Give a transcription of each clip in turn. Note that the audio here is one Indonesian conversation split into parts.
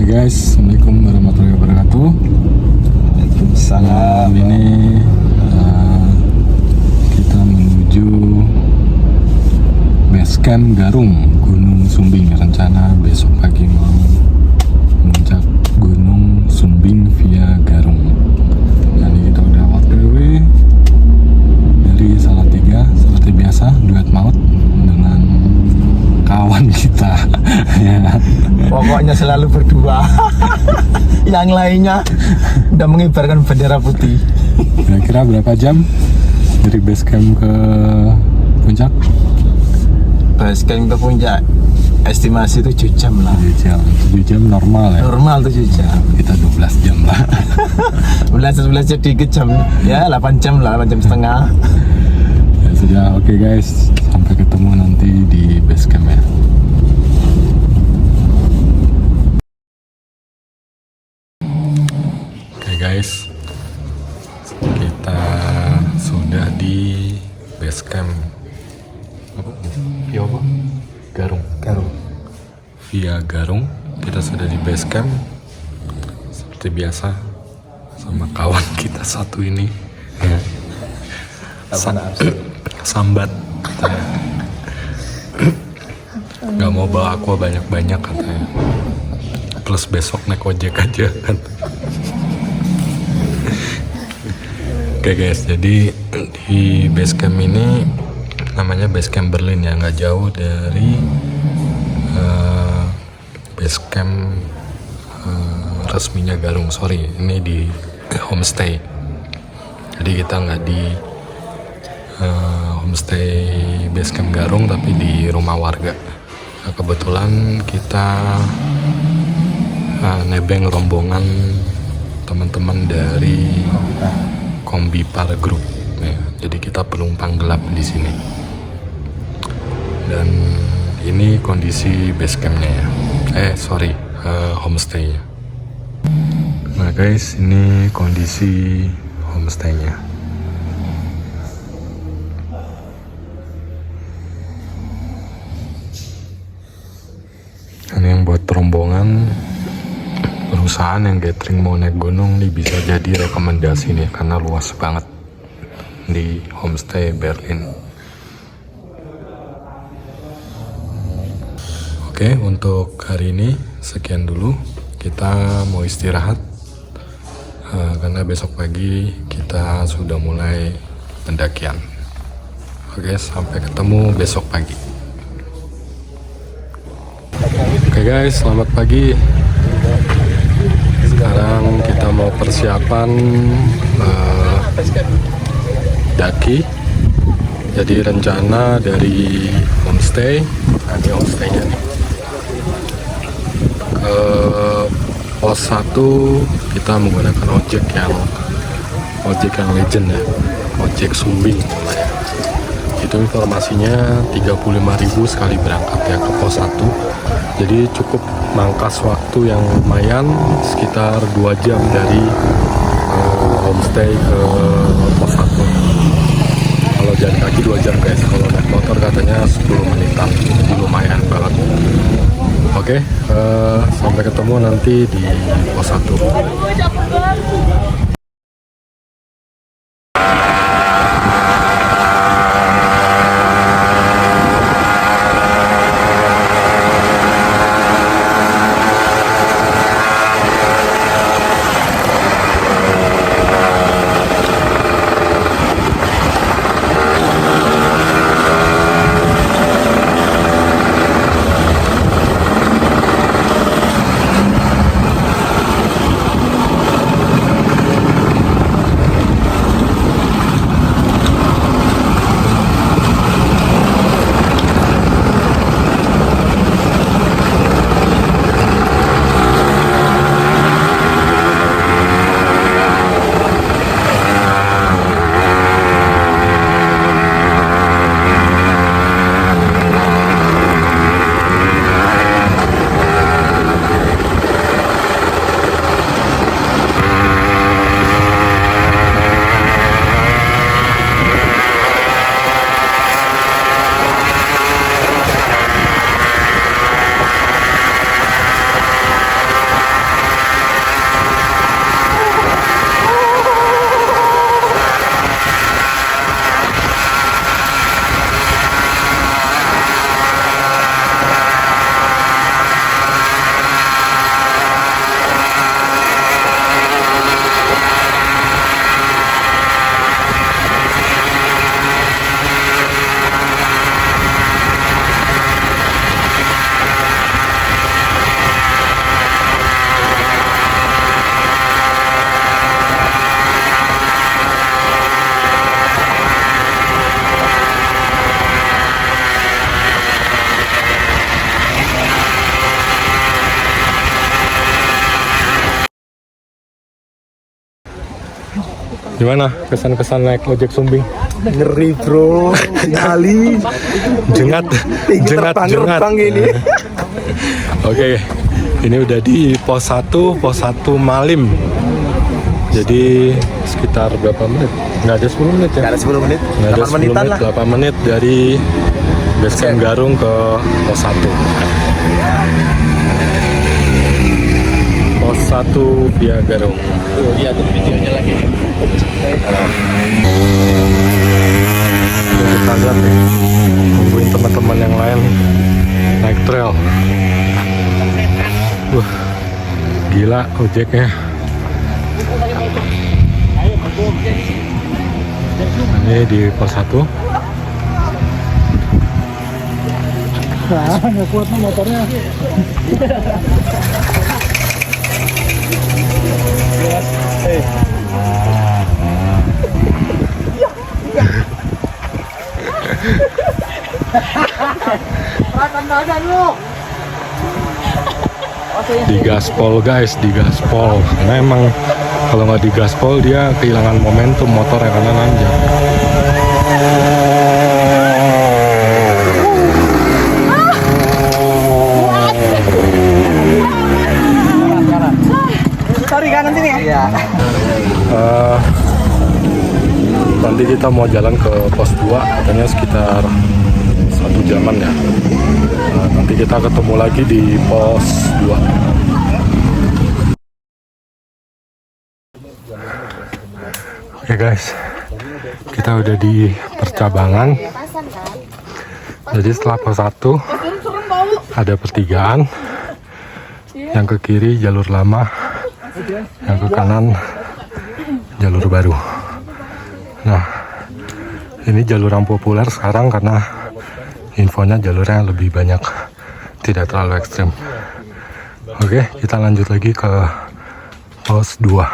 Guys, Assalamualaikum warahmatullahi wabarakatuh. Waalaikumsalam. Ini kita menuju base camp Garung, Gunung Sumbing. Rencana besok pagi mau memuncak Gunung Sumbing via Garung. Nah, ini kita udah OTW dari Salatiga seperti biasa, duet maut dengan kawan kita. Ya. Pokoknya selalu berdua. Yang lainnya udah mengibarkan bendera putih. Kira-kira berapa jam dari base camp ke puncak? Base camp ke puncak estimasi 7 jam lah. 7 jam normal ya? Normal 7 jam. Kita 12 jam lah. 11 sedikit jam. Ya 8 jam lah, 8 jam setengah. Ya sudah, oke guys. Sampai ketemu nanti di base camp ya. Guys, kita sudah di base camp via apa? Garung. Via Garung, kita sudah di base camp seperti biasa sama kawan kita satu ini. Ya. Sambat katanya. Gak mau bawa aqua banyak-banyak katanya. Plus besok naik ojek aja kan. Oke guys, jadi di base camp ini namanya base camp Berlin ya, nggak jauh dari base camp resminya Garung. Sorry, ini di homestay. Jadi kita nggak di homestay base camp Garung, tapi di rumah warga. Nah, kebetulan kita nebeng rombongan teman-teman dari Kombi Para Group ya, jadi kita penumpang gelap di sini. Dan ini kondisi base campnya ya, homestaynya. Nah guys, ini kondisi homestaynya. Ini yang buat rombongan perusahaan yang catering mau naik gunung nih, bisa jadi rekomendasi nih karena luas banget di homestay Berlin. Oke, untuk hari ini sekian dulu. Kita mau istirahat karena besok pagi kita sudah mulai pendakian. Oke, sampai ketemu besok pagi. Oke guys, selamat pagi. Sekarang kita mau persiapan daki. Jadi rencana dari homestay, ini homestaynya nih, ke pos 1 kita menggunakan ojek yang legend ya, ojek Sumbing namanya. Itu informasinya 35.000 sekali berangkat ya ke pos 1. Jadi cukup mangkas waktu yang lumayan, sekitar 2 jam dari homestay ke pos 1. Kalau jalan kaki 2 jam guys, kalau naik motor katanya 10 menitan, jadi lumayan banget. Oke, sampai ketemu nanti di pos 1. Gimana kesan-kesan naik ojek Sumbing? Ngeri bro, nyali. Jengat Terbang ini. Oke, ini udah di pos 1 Malim. Jadi sekitar berapa menit? Nggak ada 10 menit ya? Nggak ada 10 menit. Nggak ada 10 menit, 8 menit dari base camp Garung ke pos 1. Pos 1 via Garung. Oh iya tuh videonya lagi. Kita lihat nih, nungguin teman-teman yang lain naik trail. Gila ojeknya. Ini di pos 1. Nggak kuat nih motornya. Digaspol guys, digaspol. Karena emang kalau nggak digaspol dia kehilangan momentum motornya karena nanjak. Sorry kanan sini ya. Iya. Nanti kita mau jalan ke pos 2, katanya sekitar 1 jaman ya. Nanti kita ketemu lagi di pos 2. Oke guys, kita udah di percabangan. Jadi setelah pos 1 ada pertigaan. Yang ke kiri jalur lama, yang ke kanan jalur baru. Nah, ini jalur yang populer sekarang karena infonya jalurnya lebih banyak, tidak terlalu ekstrim. Oke, kita lanjut lagi ke pos 2.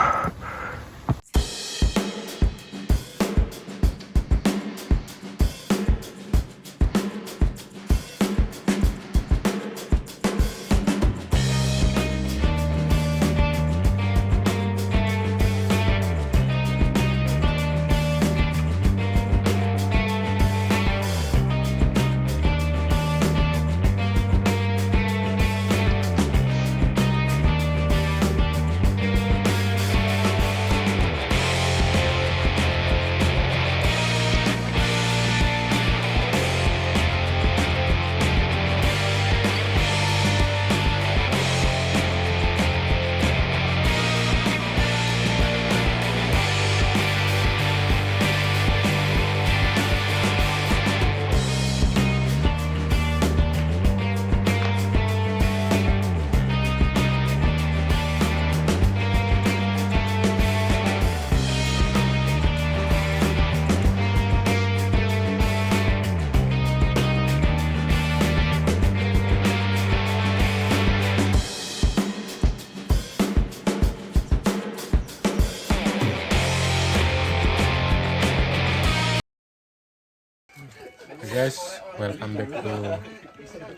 Guys, welcome back to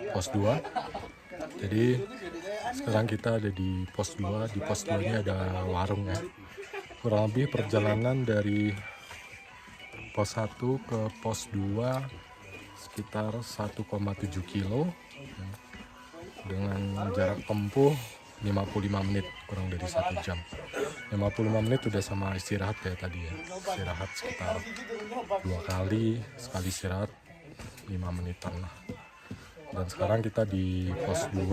pos 2. Jadi sekarang kita ada di pos 2. Di pos 2 ini ada warung ya. Kurang lebih perjalanan dari pos 1 ke pos 2 sekitar 1,7 kilo ya, dengan jarak tempuh 55 menit, kurang dari 1 jam. 55 menit udah sama istirahat ya tadi ya. Istirahat sekitar 2 kali, sekali istirahat 5 menitan lah. Dan sekarang kita di pos 2,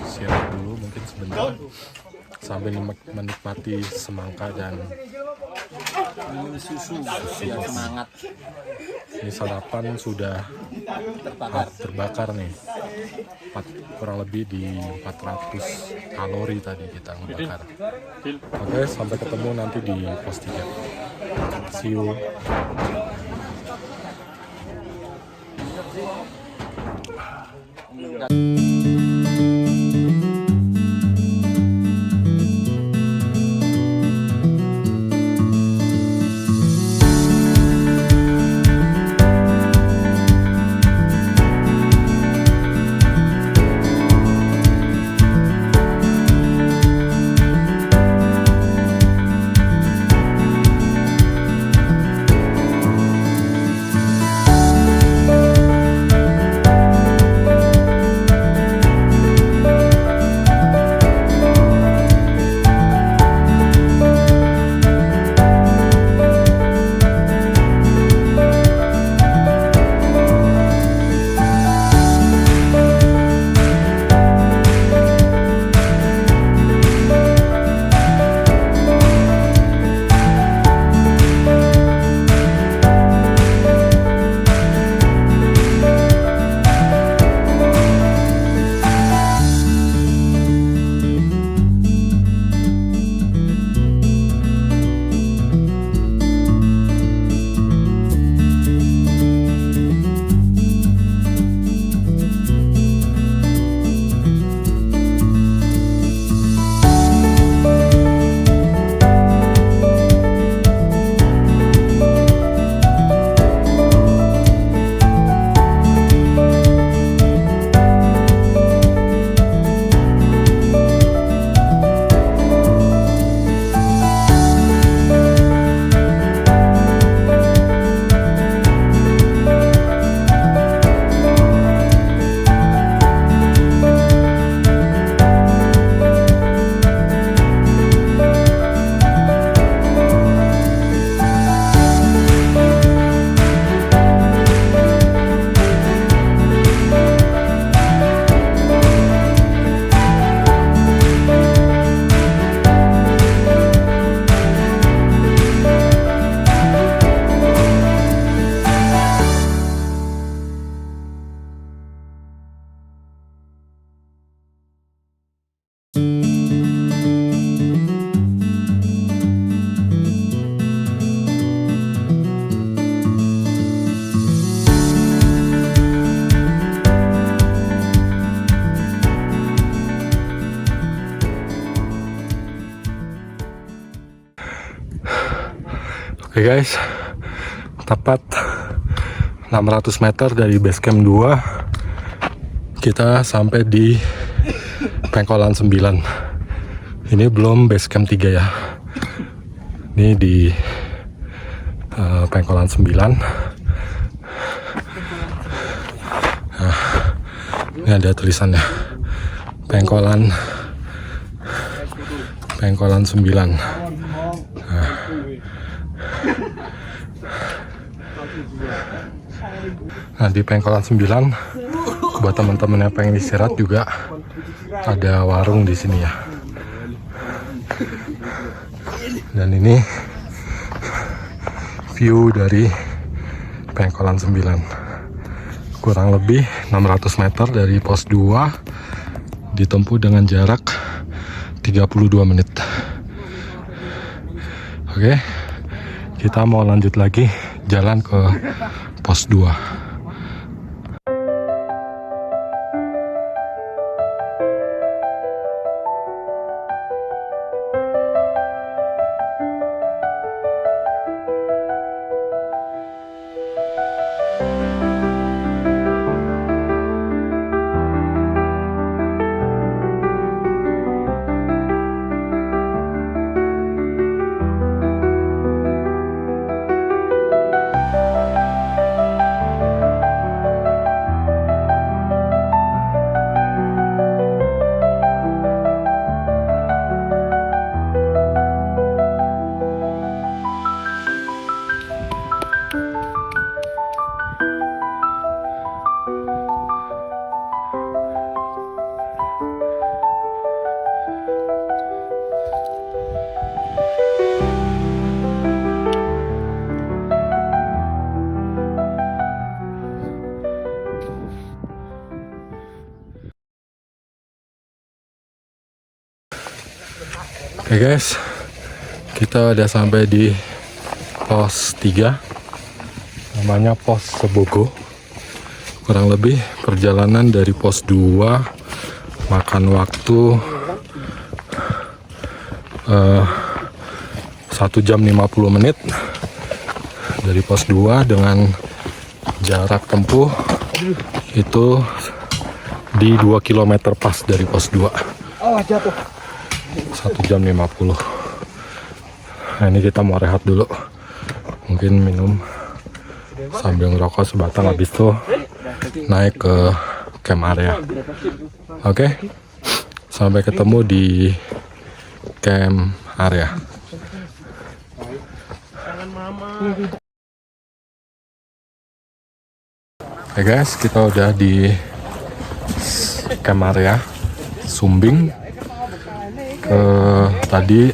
istirahat dulu mungkin sebentar sambil menikmati semangka dan susu Semangat. Ini sarapan sudah terbakar nih, kurang lebih di 400 kalori tadi kita ngebakar. Oke, sampai ketemu nanti di pos 3. See you. Oke guys, tepat 600 meter dari base camp 2 kita sampai di Pengkolan 9. Ini belum base camp 3 ya. Ini di Pengkolan 9. Nah, ini ada tulisannya Pengkolan 9. Nah, di Pengkolan 9 buat teman-teman yang pengen istirahat juga ada warung di sini ya. Dan ini view dari Pengkolan 9. Kurang lebih 600 meter dari pos 2, ditempuh dengan jarak 32 menit. Oke, kita mau lanjut lagi jalan ke pos 2. Oke guys, kita udah sampai di pos 3, namanya pos Sebogo. Kurang lebih perjalanan dari pos 2 makan waktu 1 jam 50 menit dari pos 2 dengan jarak tempuh itu di 2 km pas dari pos 2. Oh, jatuh. 1 jam 50. Nah, ini kita mau rehat dulu, mungkin minum sambil ngerokok sebatang, habis itu naik ke camp area. Oke, sampai ketemu di camp area. Oke guys, kita udah di camp area Sumbing. Tadi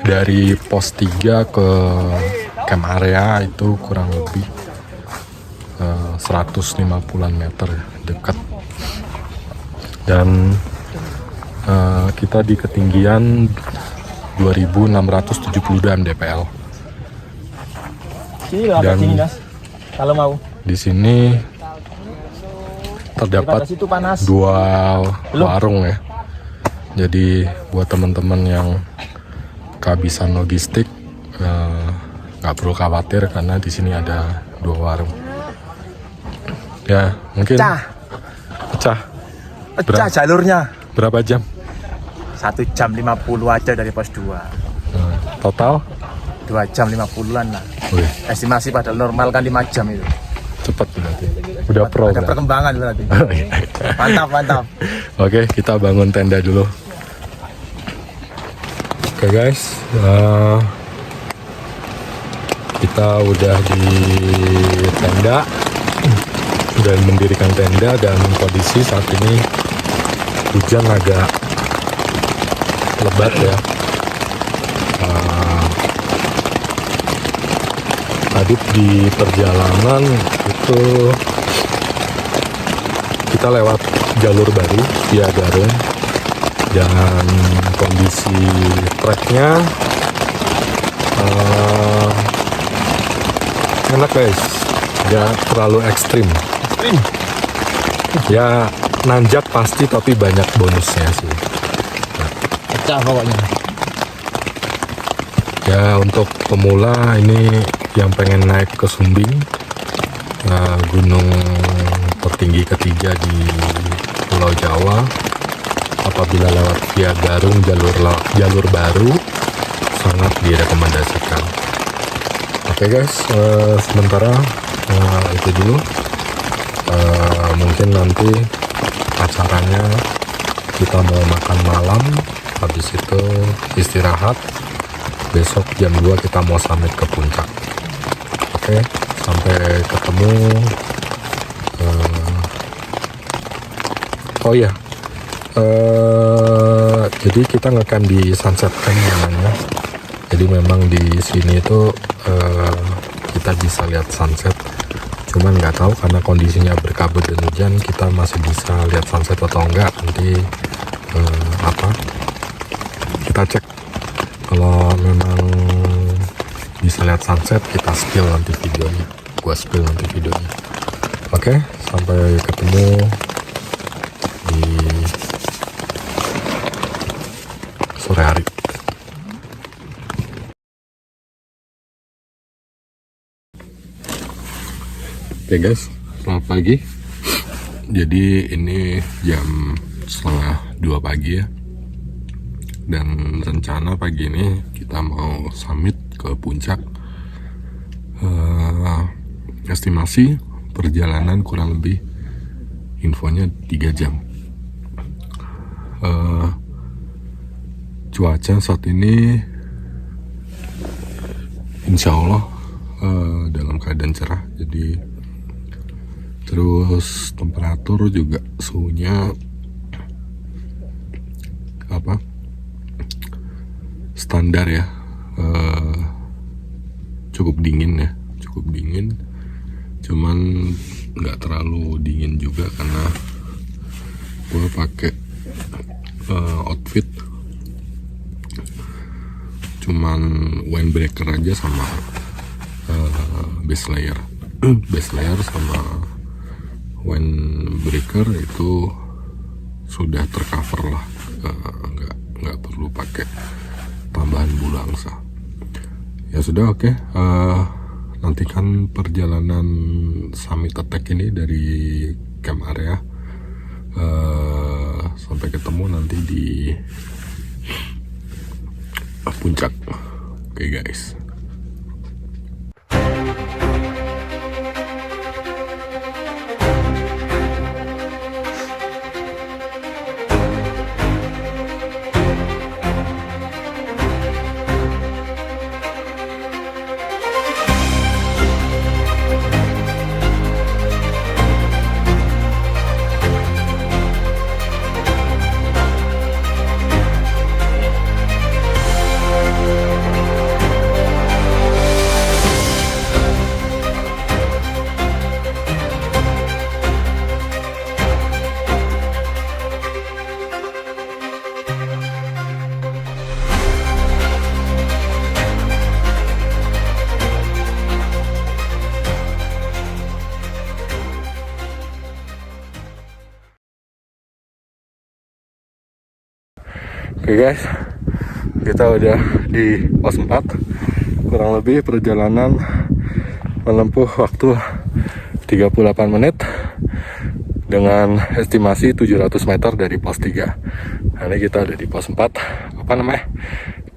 dari pos 3 ke camp area itu kurang lebih 150-an meter, dekat. Dan kita di ketinggian 2672 mdpl. Dan kalau mau di sini terdapat 2 warung ya. Jadi buat teman-teman yang kehabisan logistik, nggak perlu khawatir karena di sini ada 2 warung. Ya mungkin pecah jalurnya. Berapa jam? 1 jam 50 aja dari pos 2. Total 2 jam 50-an lah. Wih, Estimasi pada normal kan 5 jam itu. cepet berarti. Udah pro Ada berarti. perkembangan berarti. Mantap. Oke, kita bangun tenda dulu. Oke guys, kita udah di tenda dan mendirikan tenda, dan kondisi saat ini hujan agak lebat ya. Tadi di perjalanan itu kita lewat jalur baru via Garun, dan kondisi treknya enak guys, nggak terlalu ekstrim. Ya nanjak pasti, tapi banyak bonusnya sih. Pecah pokoknya. Ya untuk pemula ini yang pengen naik ke Sumbing, gunung tertinggi ketiga di Pulau Jawa, apabila lewat via Garung jalur baru sangat direkomendasikan. Oke guys, sementara itu dulu. Mungkin nanti acaranya kita mau makan malam, habis itu istirahat, besok jam 2 kita mau summit ke puncak. Oke, sampai ketemu. Oh iya, jadi kita ngecamp di Sunset Camp namanya. Jadi memang di sini itu kita bisa lihat sunset. Cuman nggak tahu karena kondisinya berkabut dan hujan, kita masih bisa lihat sunset atau enggak. Nanti kita cek. Kalau memang bisa lihat sunset, kita spill nanti videonya. Gua spill nanti videonya. Oke, sampai ketemu di sore hari. Oke guys, selamat pagi. Jadi ini jam 1:30 pagi ya. Dan rencana pagi ini kita mau summit ke puncak. Estimasi perjalanan kurang lebih infonya 3 jam. Cuaca saat ini insya Allah dalam keadaan cerah, jadi terus temperatur juga suhunya standar ya, cukup dingin ya, cuman nggak terlalu dingin juga karena gue pakai outfit cuman windbreaker aja sama base layer sama windbreaker itu sudah tercover lah, nggak perlu pakai tambahan bulu angsa. Ya sudah, oke. Nantikan perjalanan summit attack ini dari camp area. Sampai ketemu nanti di puncak. Oke guys. Oke guys, kita udah di pos 4. Kurang lebih perjalanan menempuh waktu 38 menit dengan estimasi 700 meter dari pos 3. Nah, ini kita udah di pos 4. Apa namanya?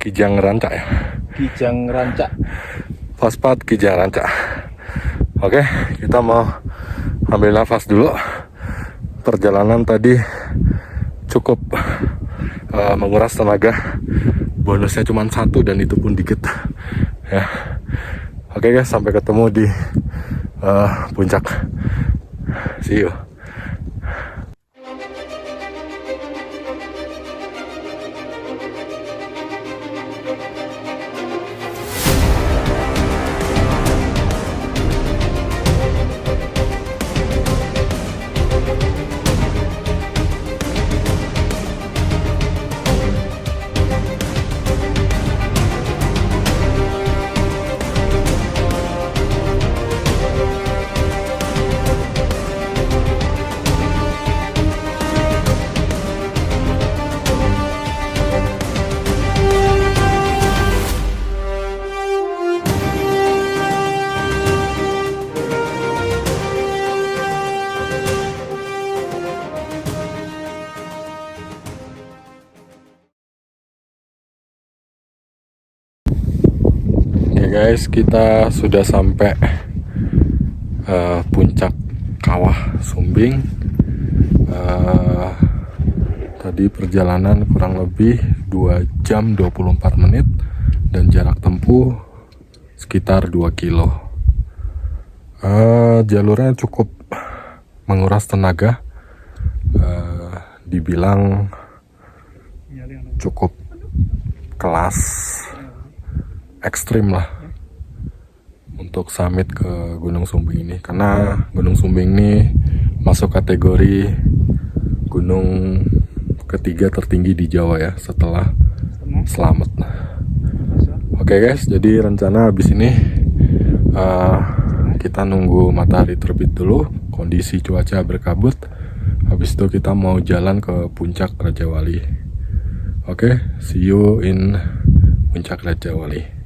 Kijang Ranca ya? Kijang Ranca. Pos 4 Kijang Ranca. Oke, kita mau ambil nafas dulu. Perjalanan tadi cukup menguras tenaga. Bonusnya cuma 1 dan itu pun dikit ya. Oke guys, sampai ketemu di puncak. See you. guys, kita sudah sampai puncak Kawah Sumbing. Tadi perjalanan kurang lebih 2 jam 24 menit dan jarak tempuh sekitar 2 kilo. Jalurnya cukup menguras tenaga, dibilang cukup kelas ekstrim lah untuk summit ke Gunung Sumbing ini, karena Gunung Sumbing ini masuk kategori gunung ketiga tertinggi di Jawa ya, setelah Slamet. Oke guys, jadi rencana habis ini kita nunggu matahari terbit dulu, kondisi cuaca berkabut, habis itu kita mau jalan ke puncak Raja Wali. Oke, see you in puncak Raja Wali.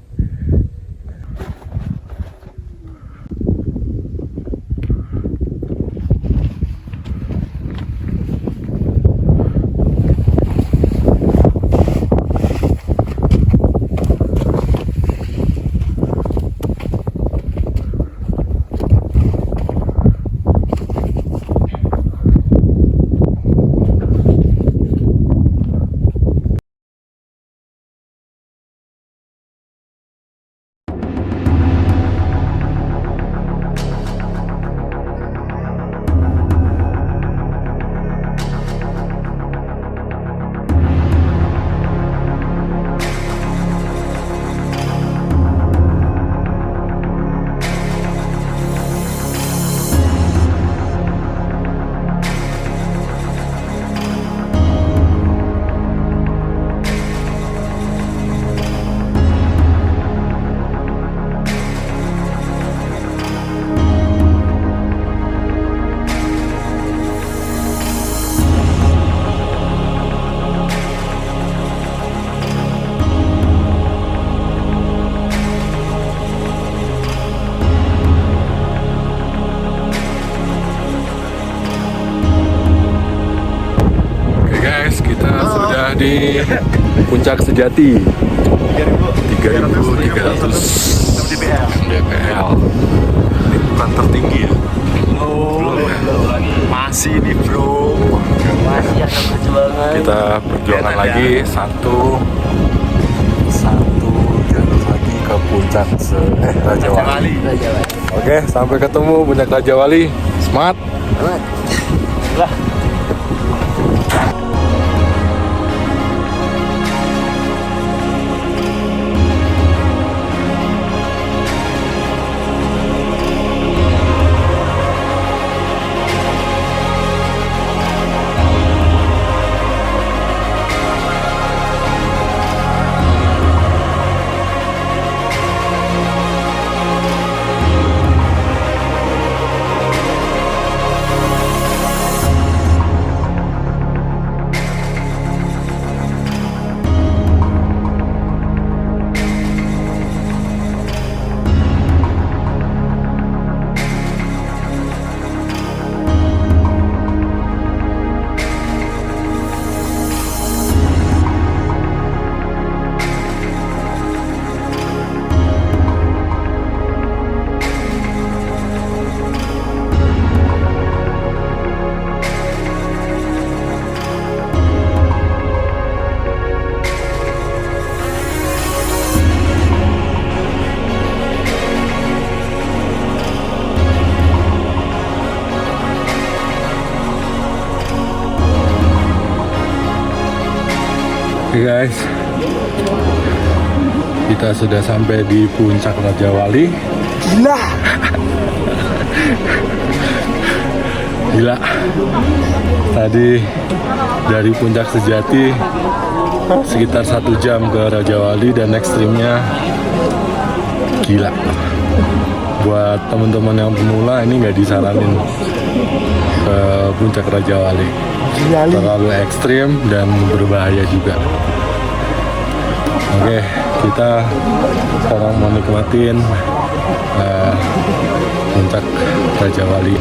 Di puncak sejati 3.300 dpl. Ini bukan tertinggi ya? Belum ya? Masih nih bro, masih ada perjuangan. Kita perjuangan lagi satu jalur lagi ke puncak Raja Wali. Oke, sampai ketemu puncak Raja Wali. Semangat. Lah. Oke guys, kita sudah sampai di puncak Raja Wali. Gila. Tadi dari puncak sejati sekitar 1 jam ke Raja Wali, dan ekstrimnya gila. Buat teman-teman yang pemula ini nggak disaranin ke puncak Raja Wali. Terlalu ekstrim dan berbahaya juga. Oke, kita sekarang mau nikmatin puncak Raja Wali.